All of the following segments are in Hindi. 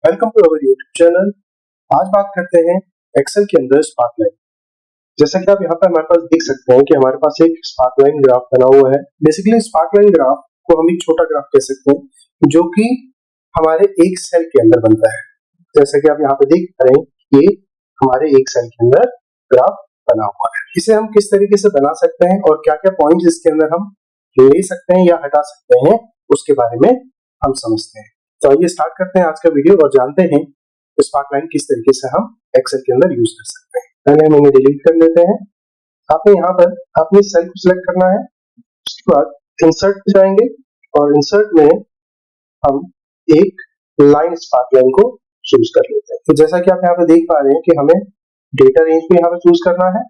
Welcome to our YouTube channel. आज बात करते हैं एक्सेल के अंदर स्पार्कलाइन। जैसा कि आप यहाँ पे हमारे पास देख सकते हैं कि हमारे पास एक स्पार्कलाइन ग्राफ बना हुआ है। बेसिकली स्पार्कलाइन ग्राफ को हम एक छोटा ग्राफ कह सकते हैं जो कि हमारे एक सेल के अंदर बनता है। जैसा कि आप यहाँ पे देख पा रहे हैं ये हमारे एक सेल के अंदर ग्राफ बना हुआ है। इसे हम किस तरीके से बना सकते हैं और क्या क्या पॉइंट्स इसके अंदर हम ले सकते हैं या हटा सकते हैं उसके बारे में हम समझते हैं। तो आइए स्टार्ट करते हैं आज का वीडियो और जानते हैं स्पार्कलाइन किस तरीके से हम एक्सेल के अंदर यूज कर सकते हैं। पहले हम इन्हें डिलीट कर लेते हैं। आपने यहाँ पर अपनी सेल को सिलेक्ट करना है, उसके बाद इंसर्ट पे जाएंगे और इंसर्ट में हम एक लाइन स्पार्कलाइन को चूज कर लेते हैं। तो जैसा कि आप यहाँ पे देख पा रहे हैं कि हमें डेटा रेंज भी यहाँ पे चूज करना है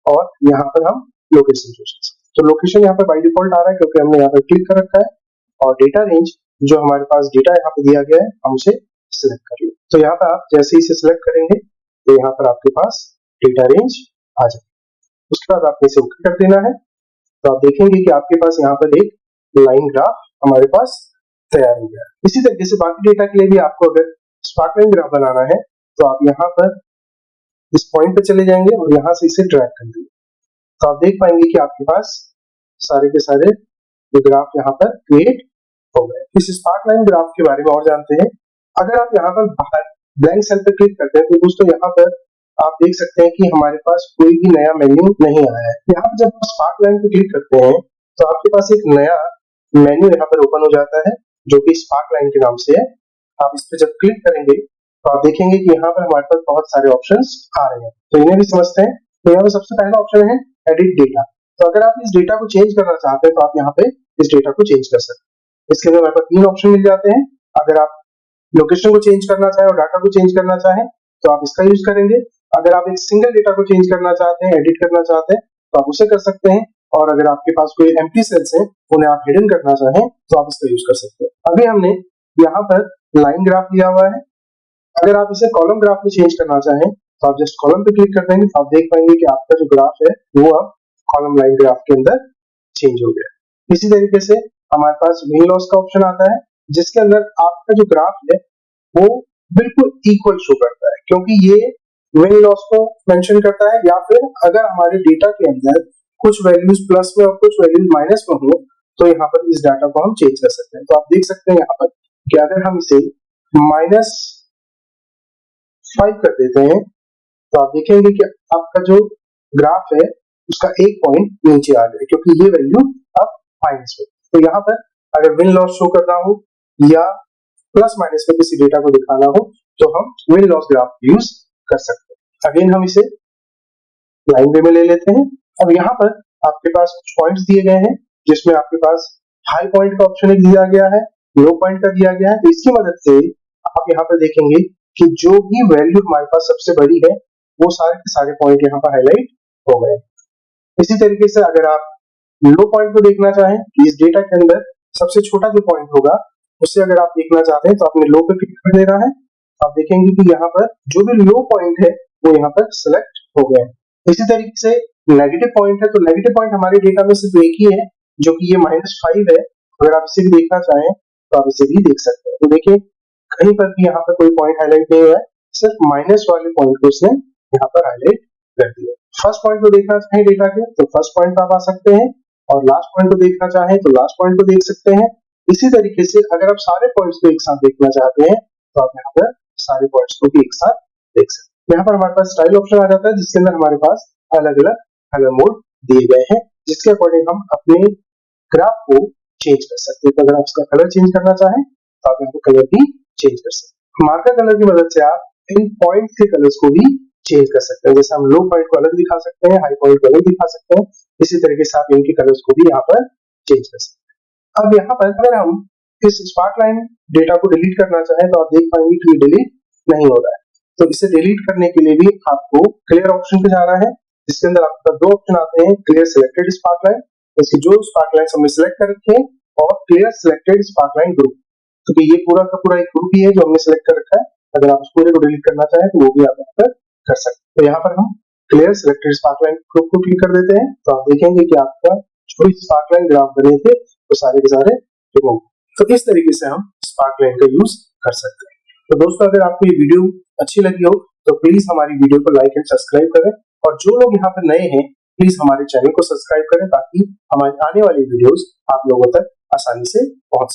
और यहाँ पर हम लोकेशन चूज कर सकते हैं। तो लोकेशन यहाँ पे बाय डिफॉल्ट आ रहा है क्योंकि हमने यहाँ पर क्लिक कर रखा है, और डेटा रेंज जो हमारे पास डेटा यहाँ पे दिया गया है हम उसे सिलेक्ट कर लेंगे। तो यहाँ पर आप जैसे ही इसे सिलेक्ट करेंगे तो यहाँ पर आपके पास डेटा रेंज आ जाएगी। उसके बाद आपने इसे ओके कर देना है। तो आप देखेंगे कि आपके पास यहाँ पर एक लाइन ग्राफ हमारे पास तैयार हो गया। इसी तरीके से बाकी डेटा के लिए भी आपको अगर स्पार्कलाइन ग्राफ बनाना है तो आप यहाँ पर इस पॉइंट पे चले जाएंगे और यहाँ से इसे ड्रैग कर देंगे। तो आप देख पाएंगे कि आपके पास सारे के सारे ग्राफ यहाँ पर क्रिएट हो गए। इस स्पार्कलाइन ग्राफ के बारे में और जानते हैं। अगर आप यहाँ पर बाहर ब्लैंक सेल पर क्लिक करते हैं तो दोस्तों यहाँ पर आप देख सकते हैं कि हमारे पास कोई भी नया मेन्यू नहीं आया है। यहाँ पर जब आप स्पार्कलाइन पर क्लिक करते हैं तो आपके पास एक नया मेन्यू यहाँ पर ओपन हो जाता है जो कि स्पार्कलाइन के नाम से है। आप इस पर जब क्लिक करेंगे तो आप देखेंगे कि यहाँ पर हमारे पास बहुत सारे ऑप्शंस आ रहे हैं। तो इन्हें भी समझते हैं। तो यहाँ पर सबसे पहला ऑप्शन है एडिट डेटा। तो अगर आप इस डेटा को चेंज करना चाहते हैं तो आप यहाँ पे इस डेटा को चेंज कर सकते हैं। इसके अंदर हमारे पास 3 ऑप्शन मिल जाते हैं। अगर आप लोकेशन को चेंज करना चाहें और डाटा को चेंज करना चाहें तो आप इसका यूज करेंगे। अगर आप एक सिंगल डेटा को चेंज करना चाहते हैं, एडिट करना चाहते हैं तो आप उसे कर सकते हैं। और अगर आपके पास कोई एम्प्टी सेल्स है उन्हें आप हिडन करना चाहें तो आप इसका यूज कर सकते हैं। अभी हमने यहाँ पर लाइन ग्राफ लिया हुआ है। अगर आप इसे कॉलम ग्राफ में चेंज करना चाहें तो आप जस्ट कॉलम पे क्लिक कर देंगे तो आप देख पाएंगे कि आपका जो ग्राफ है वो अब कॉलम लाइन ग्राफ के अंदर चेंज हो गया। इसी तरीके से हमारे पास विन लॉस का ऑप्शन आता है जिसके अंदर आपका जो ग्राफ है वो बिल्कुल इक्वल शो करता है, क्योंकि ये विन लॉस को मेंशन करता है। या फिर अगर हमारे डेटा के अंदर कुछ वैल्यूज प्लस में और कुछ वैल्यूज माइनस में हो तो यहाँ पर इस डाटा को हम चेंज कर सकते हैं। तो आप देख सकते हैं यहाँ पर कि अगर हम इसे -5 कर देते हैं तो आप देखेंगे कि आपका जो ग्राफ है उसका एक पॉइंट नीचे आ गया क्योंकि ये वैल्यू अब माइनस में। तो यहाँ पर अगर विन लॉस शो करना हो या प्लस माइनस में किसी डेटा को दिखाना हो तो हम विन लॉस ग्राफ यूज कर सकते हैं। अगेन हम इसे लाइन वे में ले लेते हैं। अब यहाँ पर आपके पास कुछ पॉइंट्स दिए गए हैं जिसमें आपके पास हाई पॉइंट का ऑप्शन दिया गया है, लो पॉइंट का दिया गया है। तो इसकी मदद से आप यहाँ पर देखेंगे कि जो भी वैल्यू हमारे पास सबसे बड़ी है वो सारे के सारे पॉइंट यहाँ पर हाईलाइट हो गए। इसी तरीके से अगर आप लो पॉइंट को देखना चाहें, इस डेटा के अंदर सबसे छोटा जो पॉइंट होगा उससे अगर आप देखना चाहते हैं तो आपने लो पे क्लिक कर देना है। आप देखेंगे कि यहाँ पर जो भी लो पॉइंट है वो यहाँ पर सिलेक्ट हो गए। इसी तरीके से नेगेटिव पॉइंट है तो नेगेटिव पॉइंट हमारे डेटा में सिर्फ एक ही है जो कि ये -5 है। अगर आप इसे भी देखना चाहें तो आप इसे भी देख सकते हैं। तो देखिए कहीं पर भी यहाँ पर कोई पॉइंट हाईलाइट नहीं हुआ है, सिर्फ माइनस वाले पॉइंट को उसने यहाँ पर हाईलाइट कर दिया। फर्स्ट पॉइंट को देखना चाहें डेटा के तो फर्स्ट पॉइंट आप आ सकते हैं और लास्ट पॉइंट को देखना चाहें तो लास्ट पॉइंट को देख सकते हैं। इसी तरीके से अगर आप सारे पॉइंट्स को एक साथ देखना चाहते हैं तो आप यहाँ पर सारे पॉइंट्स को भी एक साथ देख सकते हैं। यहाँ पर हमारे पास स्टाइल ऑप्शन आ जाता है जिसके अंदर हमारे पास अलग अलग कलर मोड दिए गए हैं जिसके अकॉर्डिंग हम अपने ग्राफ को चेंज कर सकते हैं। तो अगर आप इसका कलर चेंज करना चाहें तो आप यहाँ पर कलर भी चेंज कर सकते हैं। मार्कर कलर की मदद से आप इन पॉइंट्स के कलर्स को भी चेंज कर सकते हैं। जैसे हम लो पॉइंट को अलग दिखा सकते हैं, हाई पॉइंट को अलग दिखा सकते हैं। इसी तरीके से आप इनके कलर्स को भी यहाँ पर चेंज कर सकते हैं। अब यहाँ पर अगर हम इस स्पार्कलाइन डेटा को डिलीट करना चाहें तो आप देख पाएंगे कि ये डिलीट नहीं हो रहा है। तो इसे डिलीट करने के लिए भी आपको क्लियर ऑप्शन पे जाना है जिसके अंदर आपके पास 2 ऑप्शन आते हैं, क्लियर सिलेक्टेड स्पार्कलाइन, इसकी जो स्पार्कलाइन हमने सिलेक्ट कर रखे हैं, और क्लियर सिलेक्टेड स्पार्कलाइन ग्रुप, क्योंकि ये पूरा का पूरा एक ग्रुप ही है जो हमने सिलेक्ट कर रखा है। अगर आप उस पूरे को डिलीट करना चाहें तो वो भी आप यहाँ पर कर सकते हैं। तो यहाँ पर हम क्लियर सिलेक्टेड स्पार्कलाइन ग्रुप को क्लिक कर देते हैं तो आप देखेंगे कि आपका जो स्पार्कलाइन ग्राफ बने थे वो सारे के सारे रिमूव। तो इस तरीके से हम स्पार्कलाइन का यूज कर सकते हैं। तो दोस्तों अगर आपको ये वीडियो अच्छी लगी हो तो प्लीज हमारी वीडियो को लाइक एंड सब्सक्राइब करें, और जो लोग यहाँ पर नए हैं प्लीज हमारे चैनल को सब्सक्राइब करें ताकि हमारी आने वाली वीडियोस आप लोगों तक आसानी से पहुंच